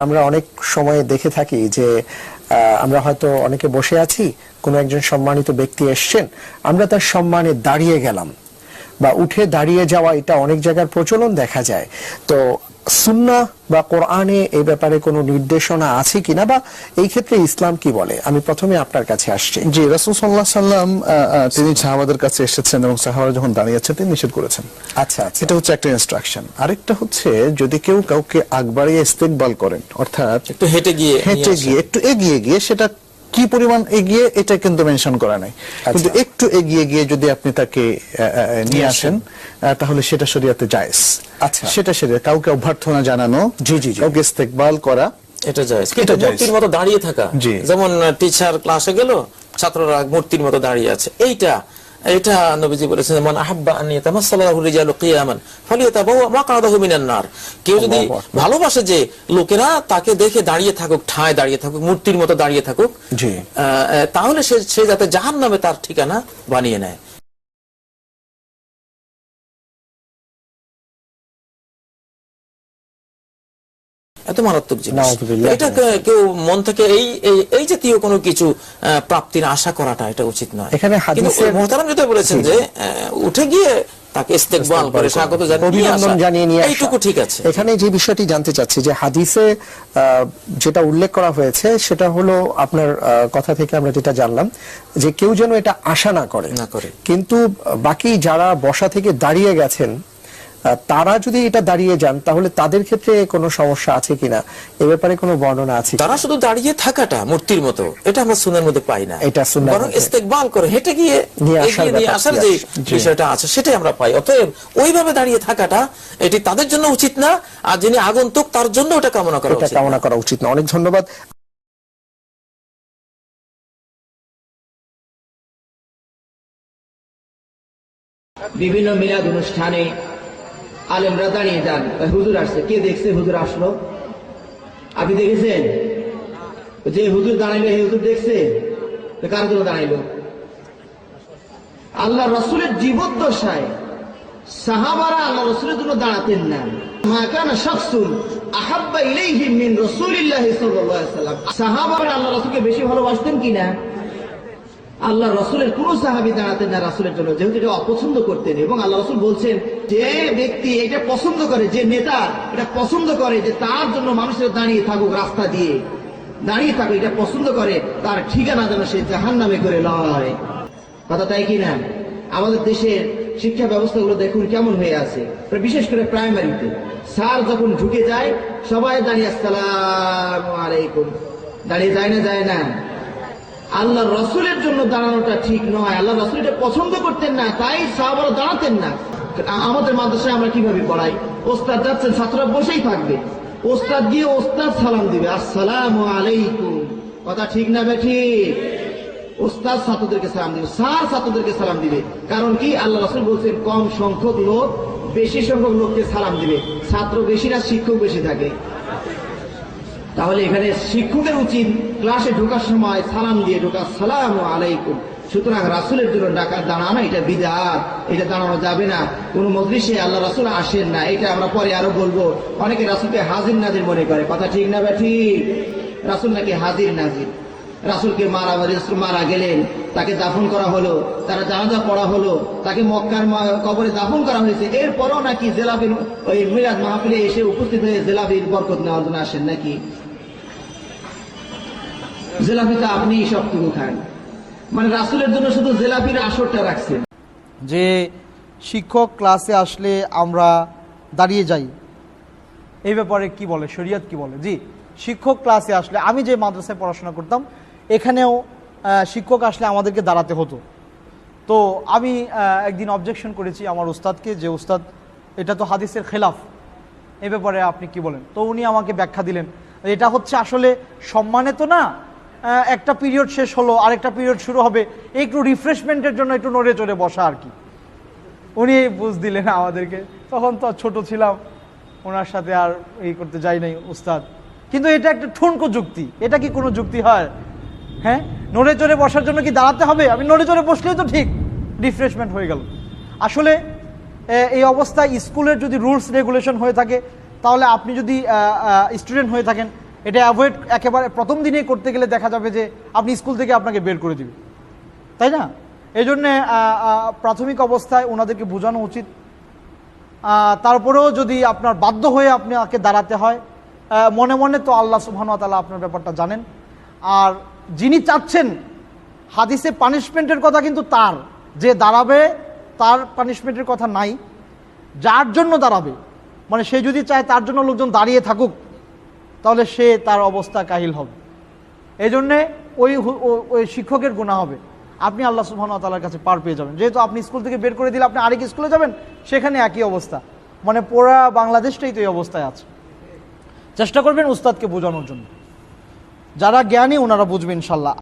আমরা অনেক সময় দেখে থাকি যে আমরা হয়তো অনেকে বসে আছি, কোনো একজন সম্মানিত ব্যক্তি এসছেন, আমরা তার সম্মানে দাঁড়িয়ে গেলাম বা উঠে দাঁড়িয়ে যাওয়া, এটা অনেক জায়গার প্রচলন দেখা যায়। তো সুন্নাহ বা কোরআনে এই ব্যাপারে কোনো নির্দেশনা আছে কিনা, বা এই ক্ষেত্রে ইসলাম কি বলে? আমি প্রথমে আপনার কাছে আসছি। জি, রাসূল সাল্লাল্লাহু আলাইহি সাল্লাম তিনি সাহাবাদের কাছে এসেছেন এবং সাহাবারা যখন দাঁড়িয়ে আছেন তিনি নিষেধ করেছেন। আচ্ছা, এটা হচ্ছে একটা ইনস্ট্রাকশন। আরেকটা হচ্ছে যদি কেউ কাউকে আগ বাড়িয়ে ইস্তেকবাল করেন, অর্থাৎ একটু হেঁটে গিয়ে একটু এগিয়ে গিয়ে, সেটা কি পরিমাণ এগিয়ে এটা কিন্তু মেনশন করা নাই, কিন্তু একটু এগিয়ে গিয়ে যদি আপনি তাকে নিয়ে আসেন তাহলে সেটা শরীয়তে জায়েজ। আচ্ছা, সেটা শরীয়ত কাউকে অভ্যর্থনা জানানো, জি জি, কাউকে ইস্তেকবাল করা, এটা জায়েজ। কিন্তু মূর্তির মতো দাঁড়িয়ে থাকা, যেমন টিচার ক্লাসে গেল, ছাত্ররা মূর্তির মতো দাঁড়িয়ে আছে, এটা নবীজি বলেছেন, মান আহাব্বা আন ইয়াতামাসসালাহু রিজালু কিয়ামান ফালিয়াতাবাওয়া মাকআদাহু মিনান নার। কেউ যদি ভালোবাসে যে লোকেরা তাকে দেখে দাঁড়িয়ে থাকুক, ঠায় দাঁড়িয়ে থাকুক, মূর্তির মতো দাঁড়িয়ে থাকুক, তাহলে সে যাতে জাহান্নামে তার ঠিকানা বানিয়ে নেয়। এত মারাত্মক জিনিস, এটা কেউ মন থেকে এই জাতীয় কোনো কিছু প্রাপ্তির আশা করাটা এটা উচিত নয়। এখানে হাদিসে মুহতারাম যেটা বলেছেন যে উঠে গিয়ে তাকে ইস্তেকবাল করে স্বাগত জানিয়ে নিয়ে আসা, এইটুকু ঠিক আছে। এখানে যে বিষয়টি জানতে চাচ্ছি যে হাদিসে যেটা উল্লেখ করা হয়েছে সেটা হলো, আপনার কথা থেকে আমরা যেটা জানলাম যে কেউ যেন এটা আশা না করে, কিন্তু বাকি যারা বসা থেকে দাঁড়িয়ে গেছেন তারা যদি এটা দাঁড়িয়ে যান তাহলে তাদের ক্ষেত্রে কোনো সমস্যা আছে কিনা, এ ব্যাপারে কোনো বর্ণনা আছে? তারা শুধু দাঁড়িয়ে থাকাটা মূর্তির মতো, এটা আমরা সুন্নাহর মধ্যে পাই না। এটা সুন্নাহ, বরং ইস্তেকবাল করে হেঁটে গিয়ে নিয়ে আসার যে বিষয়টা আছে সেটাই আমরা পাই। অতএব ওইভাবে দাঁড়িয়ে থাকাটা এটি তাদের জন্য উচিত না, আর যিনি আগন্তুক তার জন্য ওটা কামনা করা উচিত না। অনেক ধন্যবাদ। বিভিন্ন মিলাদ অনুষ্ঠানে আলেমরা দাঁড়িয়ে যান, হুজুর আসছে, কে দেখছে হুজুর আসলো? আপনি দেখেছেন? যে হুজুর দাঁড়াইলো এই হুজুর দেখছে? কার জন্য দাঁড়াইলো? আল্লাহ রসুলের জীবদ্দশায় সাহাবারা আল্লাহ রসুলের জন্য দাঁড়াতেন না। মা কানা শাখসুন আহাব্বা ইলাইহি মিন রাসূলিল্লাহি সাল্লাল্লাহু আলাইহি ওয়াসাল্লাম। সাহাবারা আল্লাহ রসুলকে বেশি ভালোবাসতেন কিনা? আল্লাহ রসুলের কোন সাহাবী দাঁড়াতেন না রাসূলের জন্য, যেহেতু এটা অপছন্দ করতেন। এবং আল্লাহ রসুল বলছেন, যে ব্যক্তি এটা পছন্দ করে, যে নেতা এটা পছন্দ করে যে তার জন্য মানুষের দাঁড়িয়ে থাকুক, রাস্তা দিয়ে দাঁড়িয়ে থাকুক, এটা পছন্দ করে, তার ঠিকানা যেন সে জাহান্নামে করে লয়। কথা তাই কিনা? আমাদের দেশের শিক্ষা ব্যবস্থাগুলো দেখুন কেমন হয়ে আছে, বিশেষ করে প্রাইমারিতে। স্যার যখন ঢুকে যায় সবাই দাঁড়িয়ে আসসালামু আলাইকুম, দাঁড়িয়ে যায় না? যায় না? আল্লাহ রসুলের জন্য দাঁড়ানোটা ঠিক নয়। আল্লাহ রসুল এটা পছন্দ করতেন না, তাই সাহাবারা দাঁড়াতেন না। আমাদের মাদ্রাসায় আমরা কিভাবে পড়াই? ওস্তাদ যাচ্ছেন, ছাত্ররা বসেই থাকবে, ওস্তাদ গিয়ে ওস্তাদ সালাম দিবে, আসসালামু আলাইকুম। কথা ঠিক না ঠিক? ওস্তাদ ছাত্রদেরকে সালাম দিবে, স্যার ছাত্রদেরকে সালাম দিবে। কারণ কি? আল্লাহ রসুল বলছেন, কম সংখ্যক লোক বেশি সংখ্যক লোককে সালাম দিবে। ছাত্র বেশি না শিক্ষক বেশি থাকে? তাহলে এখানে শিক্ষকের উচিত ক্লাসে ঢোকার সময় সালাম দিয়ে ঢোকা, আসসালামু আলাইকুম। সুতরাং রাসূলের জন্য দাঁড়ানো এটা বিদআত, এটা দাঁড়ানো যাবে না। কোন মজলিসে আল্লাহ রাসূল আসেন না, এটা আমরা পরে আরো বলবো। অনেকে রাসূলকে হাজির নাজির মনে করে, কথা ঠিক না ঠিক? রাসূল নাকি হাজির নাজির। রাসূলকে মারা গেলেন, তাকে দাফন করা হলো, তারা জানাজা পড়া হলো, তাকে মক্কার কবরে দাফন করা হয়েছে, এরপরও নাকি জেলাফির ওই মিলাদ মাহফিলে এসে উপস্থিত হয়ে জেলাফির বরকত নেওয়ার জন্য আসেন নাকি? জেলাপিটা আপনি সবটুকু খান, মানে রাসূলের জন্য শুধু জেলাপির আসরটা রাখছেন। যে শিক্ষক ক্লাসে আসলে আমরা দাঁড়িয়ে যাই, এই ব্যাপারে কি বলে শরীয়ত, কি বলে? জি, শিক্ষক ক্লাসে আসলে, আমি যে মাদ্রাসায় পড়াশোনা করতাম এখানেও শিক্ষক আসলে আমাদেরকে দাঁড়াতে হতো। তো আমি একদিন অবজেকশন করেছি আমার উস্তাদকে, যে উস্তাদ এটা তো হাদিসের খেলাফ, এই ব্যাপারে আপনি কি বলেন? তো উনি আমাকে ব্যাখ্যা দিলেন, এটা হচ্ছে আসলে সম্মানে তো না, একটা পিরিয়ড শেষ হলো আরেকটা পিরিয়ড শুরু হবে, একটু রিফ্রেশমেন্টের জন্য একটু নড়ে চড়ে বসা আর কি। উনি বুঝ দিলেন আমাদেরকে, তখন তো ছোট ছিলাম, ওনার সাথে আর এই করতে যাই নাই উস্তাদ। কিন্তু এটা একটা ঠুনকো যুক্তি, এটা কি কোনো যুক্তি হয়? হ্যাঁ, নড়ে চড়ে বসার জন্য কি দাঁড়াতে হবে? আমি নড়ে চড়ে বসলেই তো ঠিক, রিফ্রেশমেন্ট হয়ে গেল। আসলে এই অবস্থায় স্কুলের যদি রুলস রেগুলেশন হয়ে থাকে, তাহলে আপনি যদি স্টুডেন্ট হয়ে থাকেন এটা অ্যাভয়েড একেবারে প্রথম দিনেই করতে গেলে দেখা যাবে যে আপনি স্কুল থেকে আপনাকে বের করে দিবে, তাই না? এই জন্যে প্রাথমিক অবস্থায় ওনাদেরকে বোঝানো উচিত। তারপরেও যদি আপনার বাধ্য হয়ে আপনাকে দাঁড়াতে হয়, মনে মনে তো আল্লাহ সুবহানাহু ওয়া তাআলা আপনার ব্যাপারটা জানেন। আর যিনি চাচ্ছেন, হাদিসে পানিশমেন্টের কথা কিন্তু তার, যে দাঁড়াবে তার পানিশমেন্টের কথা নাই, যার জন্য দাঁড়াবে, মানে সে যদি চায় তার জন্য লোকজন দাঁড়িয়ে থাকুক, তাহলে সে তার অবস্থা কাহিল হবে। এই জন্যে ওই শিক্ষকের গুনাহ হবে, আপনি আল্লাহ সুবহানাহু ওয়া তাআলার কাছে পার পেয়ে যাবেন। যেহেতু আপনি স্কুল থেকে বের করে দিলে আপনি আরেক স্কুলে যাবেন, সেখানে একই অবস্থা, মানে পুরা বাংলাদেশটাই তো এই অবস্থায় আছে। চেষ্টা করবেন উস্তাদকে বোঝানোর জন্য, যারা জ্ঞানী ওনারা বুঝবেন ইনশাল্লাহ।